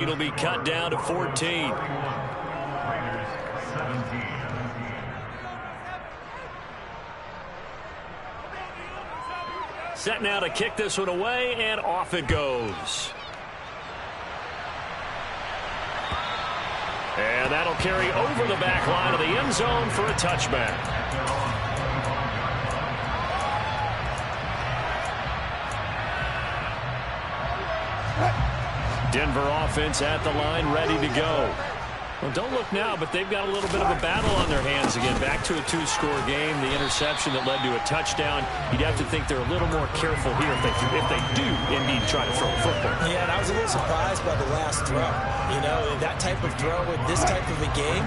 It'll be cut down to 14. Set now to kick this one away, and off it goes. And that'll carry over the back line of the end zone for a touchback. Denver offense at the line, ready to go. Well, don't look now, but they've got a little bit of a battle on their hands again. Back to a two-score game. The interception that led to a touchdown. You'd have to think they're a little more careful here if they do indeed try to throw a football. Yeah, and I was a little surprised by the last throw. You know, that type of throw in this type of a game,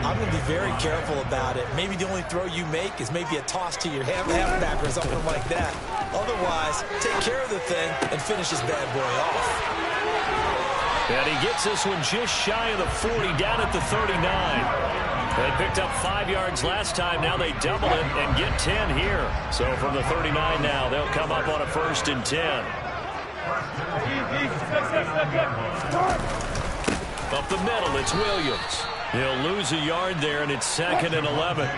I'm going to be very careful about it. Maybe the only throw you make is maybe a toss to your halfback or something like that. Otherwise, take care of the thing and finish this bad boy off. And he gets this one just shy of the 40, down at the 39. They picked up 5 yards last time. Now they double it and get 10 here. So from the 39 now, they'll come up on a 1st and 10. Up the middle, it's Williams. He'll lose a yard there, and it's 2nd and 11.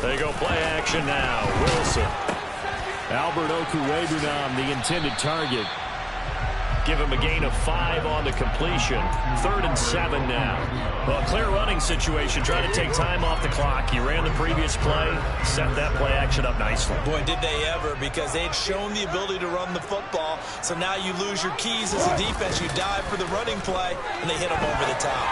They go play action now. Wilson. Albert Okwuegbunam, the intended target. Give him a gain of 5 on the completion. 3rd and 7 now. Well, clear running situation. Trying to take time off the clock. He ran the previous play. Set that play action up nicely. Boy, did they ever, because they had shown the ability to run the football. So now you lose your keys as a defense. You dive for the running play, and they hit them over the top.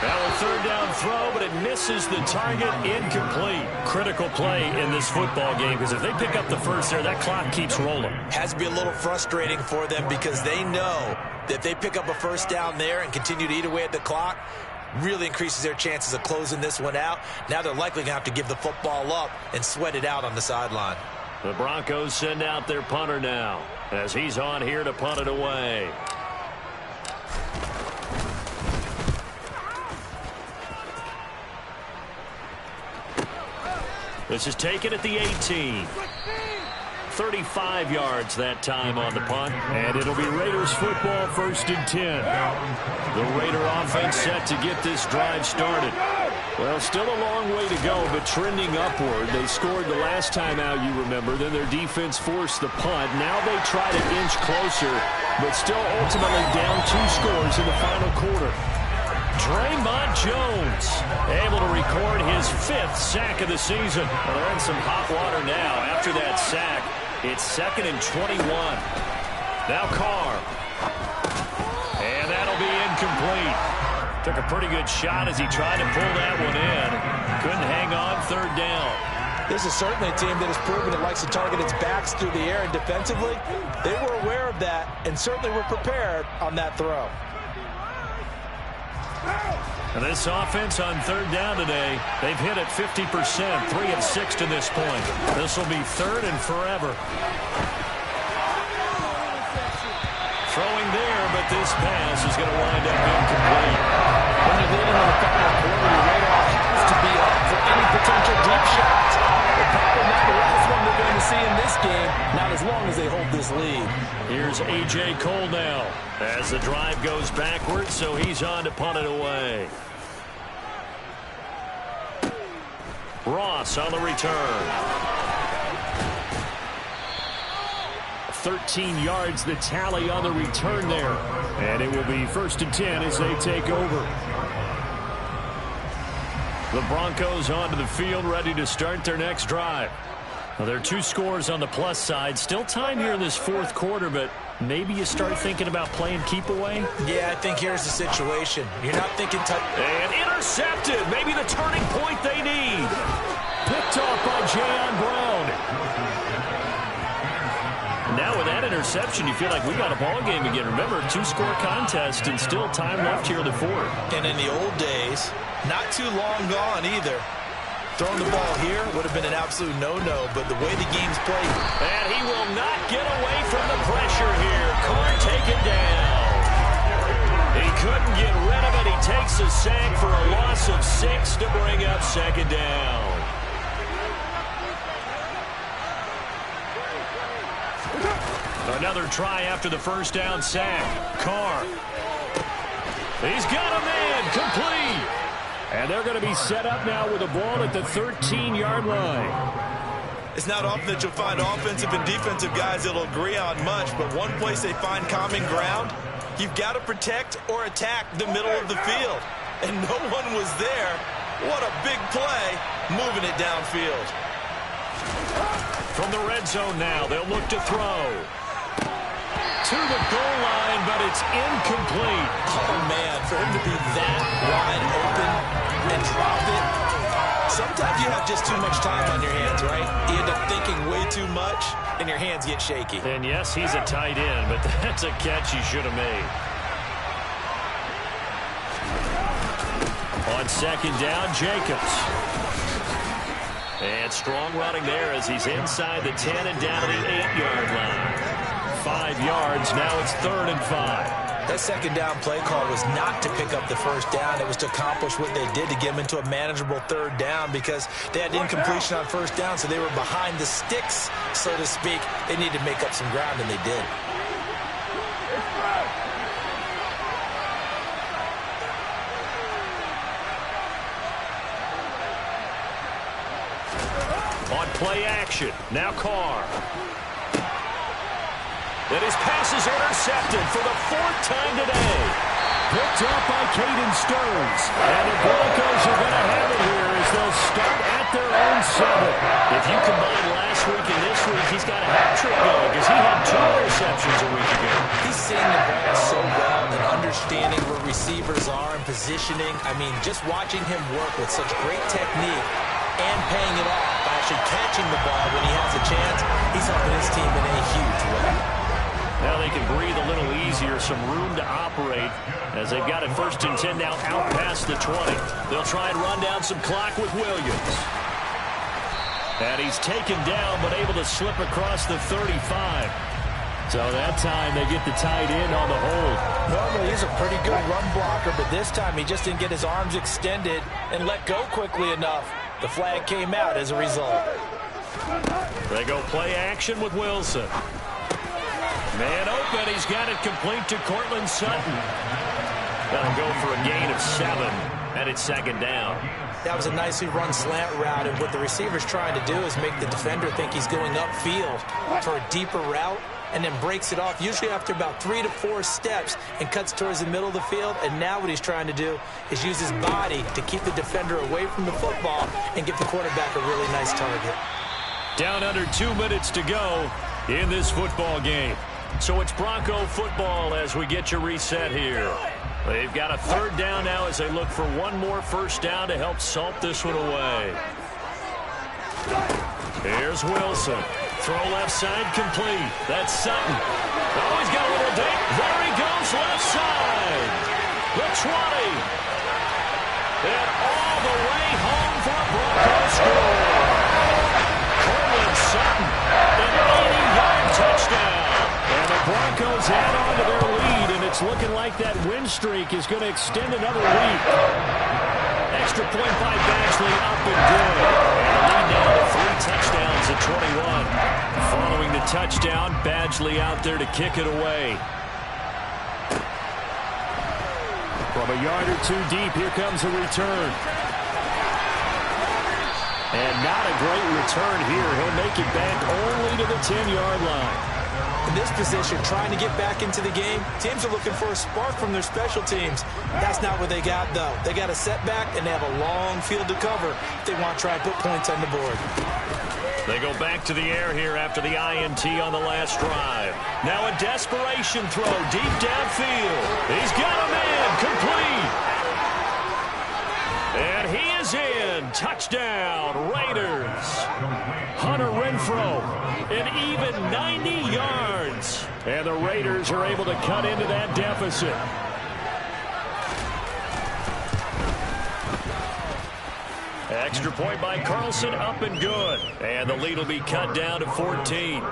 Now a 3rd down throw, but it misses the target. Incomplete. Critical play in this football game, because if they pick up the first there, that clock keeps rolling. Has to be a little frustrating for them, because they know that if they pick up a 1st down there and continue to eat away at the clock, really increases their chances of closing this one out. Now they're likely going to have to give the football up and sweat it out on the sideline. The Broncos send out their punter now, as he's on here to punt it away. This is taken at the 18. 35 yards that time on the punt. And it'll be Raiders football, 1st and 10. The Raider offense set to get this drive started. Well, still a long way to go, but trending upward. They scored the last time out, you remember. Then their defense forced the punt. Now they try to inch closer, but still ultimately down 2 scores in the final quarter. Draymond Jones able to record his 5th sack of the season. Well, they're in some hot water now. After that sack, it's 2nd and 21. Now Carr. And that'll be incomplete. Took a pretty good shot as he tried to pull that one in. Couldn't hang on 3rd down. This is certainly a team that has proven it likes to target its backs through the air, and defensively, they were aware of that and certainly were prepared on that throw. And this offense on 3rd down today, they've hit it 50%, 3 of 6 to this point. This will be 3rd and forever. Throwing there, but this pass is going to wind up incomplete. When you're leading in the final quarter, your radar has to be up for any potential deep shots. But probably not the last one we're going to see in this game, not as long as they hold this lead. Here's A.J. Cole now as the drive goes backwards, so he's on to punt it away. Ross on the return. 13 yards the tally on the return there. And it will be 1st and 10 as they take over. The Broncos onto the field, ready to start their next drive. Well, there are 2 scores on the plus side. Still time here in this 4th quarter, but maybe you start thinking about playing keep away? Yeah, I think here's the situation. You're not thinking and intercepted. Maybe the turning point they need. Picked off by Jayon Brown. Now with that interception, you feel like we got a ball game again. Remember, 2-score contest and still time left here in the 4th. And in the old days, not too long gone either. Throwing the ball here would have been an absolute no-no, but the way the game's played. And he will not get away from the pressure here. Carr taken down. He couldn't get rid of it. He takes a sack for a loss of 6 to bring up 2nd down. Another try after the first down sack. Carr. He's got a man. Complete. And they're going to be set up now with the ball at the 13-yard line. It's not often that you'll find offensive and defensive guys that'll agree on much, but one place they find common ground, you've got to protect or attack the middle of the field. And no one was there. What a big play, moving it downfield. From the red zone now, they'll look to throw. To the goal line, but it's incomplete. Oh, man, for him to be that wide open and drop it. Sometimes you have just too much time on your hands, right? You end up thinking way too much, and your hands get shaky. And yes, he's a tight end, but that's a catch he should have made. On second down, Jacobs. And strong running there as he's inside the 10 and down to the 8-yard line. 5 yards, now it's 3rd and 5. That second down play call was not to pick up the first down. It was to accomplish what they did to get them into a manageable 3rd down because they had incompletion on first down, so they were behind the sticks, so to speak. They needed to make up some ground, and they did. On play action, now Carr. And his pass is intercepted for the 4th time today. Picked up by Caden Stearns. And the Broncos are going to have it here as they'll start at their own 7. If you combine last week and this week, he's got a hat-trick going because he had 2 interceptions a week ago. He's seeing the ball so well and understanding where receivers are and positioning. I mean, just watching him work with such great technique and paying it off by actually catching the ball when he has a chance, he's helping his team in a huge way. Now they can breathe a little easier, some room to operate as they've got it 1st and 10 now out past the 20. They'll try and run down some clock with Williams. And he's taken down but able to slip across the 35. So that time they get the tight end on the hold. Normally he's a pretty good run blocker, but this time he just didn't get his arms extended and let go quickly enough. The flag came out as a result. They go play action with Wilson. Man open, he's got it complete to Cortland Sutton. That'll go for a gain of 7, and it's 2nd down. That was a nicely run slant route, and what the receiver's trying to do is make the defender think he's going upfield for a deeper route, and then breaks it off, usually after about 3 to 4 steps, and cuts towards the middle of the field. And now what he's trying to do is use his body to keep the defender away from the football and give the quarterback a really nice target. Down under 2 minutes to go in this football game. So it's Bronco football as we get you reset here. They've got a 3rd down now as they look for one more first down to help salt this one away. Here's Wilson. Throw left side complete. That's Sutton. Oh, he's got a little dink. There he goes left side. The 20. And all the way home for a Bronco score. Cortland Sutton. An 80-yard touchdown. And the Broncos add on to their lead, and it's looking like that win streak is going to extend another week. Extra point by Badgley up and good. And a lead now to 3 touchdowns at 21. Following the touchdown, Badgley out there to kick it away. From a yard or 2 deep, here comes a return. And not a great return here. He'll make it back only to the 10-yard line. In this position, trying to get back into the game, teams are looking for a spark from their special teams. That's not what they got, though. They got a setback, and they have a long field to cover if they want to try and put points on the board. They go back to the air here after the INT on the last drive. Now a desperation throw deep downfield. He's got a man complete. And he is in. Touchdown, Raiders. Hunter Renfrow, an even 90 yards. And the Raiders are able to cut into that deficit. Extra point by Carlson, up and good. And the lead will be cut down to 14.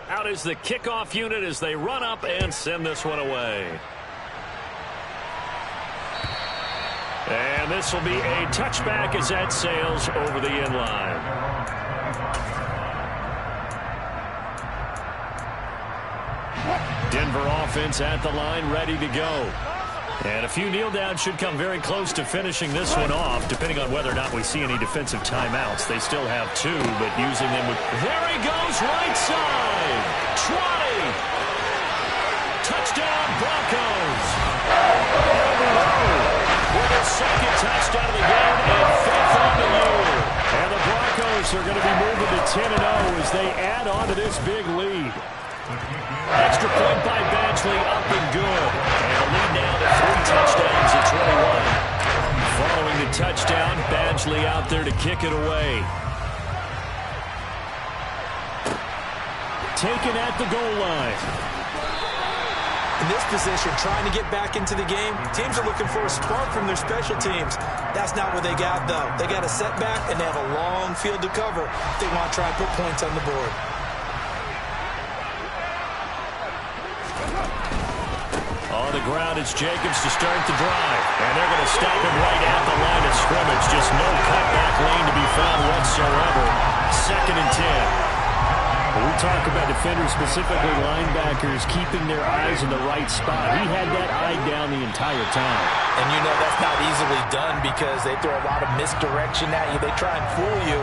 Out is the kickoff unit as they run up and send this one away. And this will be a touchback as that sails over the end line. Denver offense at the line, ready to go. And a few kneel downs should come very close to finishing this one off, depending on whether or not we see any defensive timeouts. They still have 2, but using them with... There he goes, right side. 20. Touchdown, Broncos. With a second touchdown of the game and 5th on the year. And the Broncos are going to be moving to 10-0 as they add on to this big lead. Extra point by Badgley, up and good. And the lead now to 3 touchdowns at 21. Following the touchdown, Badgley out there to kick it away. Taken at the goal line. In this position, trying to get back into the game, teams are looking for a spark from their special teams. That's not what they got, though. They got a setback, and they have a long field to cover if they want to try and put points on the board. On the ground, it's Jacobs to start the drive. And they're going to stop him right at the line of scrimmage. Just no cutback lane to be found whatsoever. 2nd and 10. When we talk about defenders, specifically linebackers, keeping their eyes in the right spot. He had that eye down the entire time. And you know that's not easily done because they throw a lot of misdirection at you. They try and fool you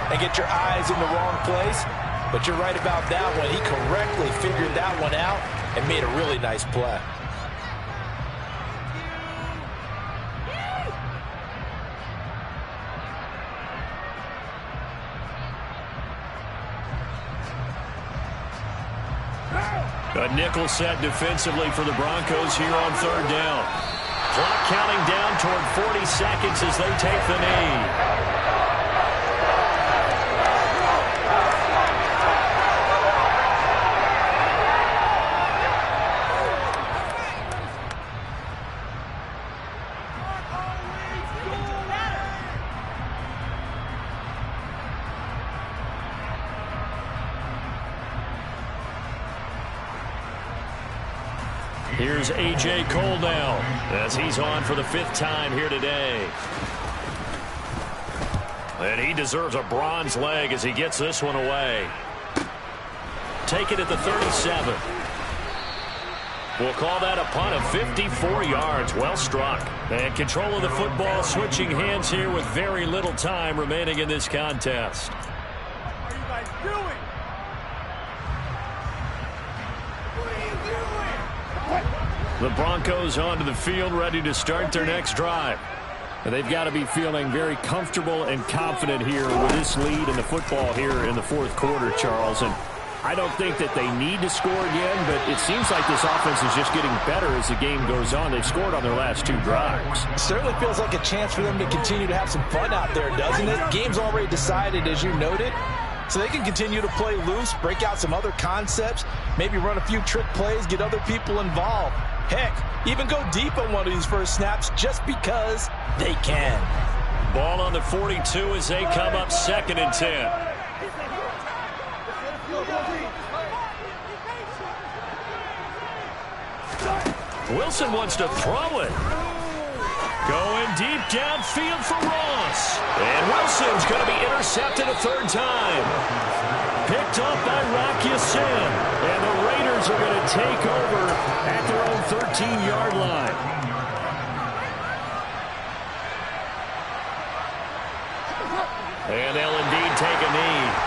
and get your eyes in the wrong place. But you're right about that one. He correctly figured that one out and made a really nice play. A nickel set defensively for the Broncos here on 3rd down. Clock counting down toward 40 seconds as they take the knee. Here's A.J. Cole now as he's on for the 5th time here today. And he deserves a bronze leg as he gets this one away. Take it at the 37. We'll call that a punt of 54 yards. Well struck. And control of the football switching hands here with very little time remaining in this contest. What are you guys doing? The Broncos onto the field, ready to start their next drive. And they've got to be feeling very comfortable and confident here with this lead in the football here in the 4th quarter, Charles. And I don't think that they need to score again, but it seems like this offense is just getting better as the game goes on. They've scored on their last 2 drives. It certainly feels like a chance for them to continue to have some fun out there, doesn't it? Game's already decided, as you noted. So they can continue to play loose, break out some other concepts, maybe run a few trick plays, get other people involved. Heck, even go deep on one of these first snaps just because they can. Ball on the 42 as they come up 2nd and 10. Wilson wants to throw it. Going deep downfield for Ross. And Wilson's going to be intercepted a 3rd time. Picked up by Rocky Sin. And the Raiders are going to take over at their own 13-yard line. And they'll indeed take a knee.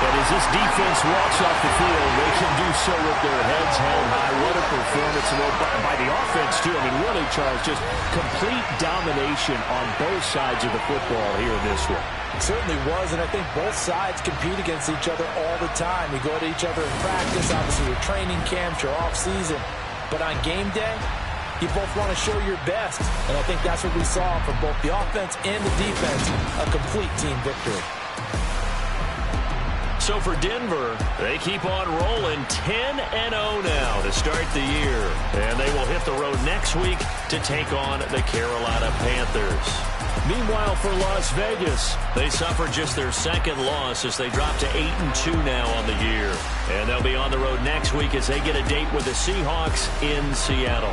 And as this defense walks off the field, they can do so with their heads held high. What a performance by the offense, too. I mean, really, Charles, just complete domination on both sides of the football here in this one. It certainly was, and I think both sides compete against each other all the time. You go to each other in practice, obviously your training camps, your off-season. But on game day, you both want to show your best. And I think that's what we saw from both the offense and the defense, a complete team victory. So for Denver, they keep on rolling 10-0 now to start the year. And they will hit the road next week to take on the Carolina Panthers. Meanwhile, for Las Vegas, they suffered just their 2nd loss as they drop to 8-2 now on the year. And they'll be on the road next week as they get a date with the Seahawks in Seattle.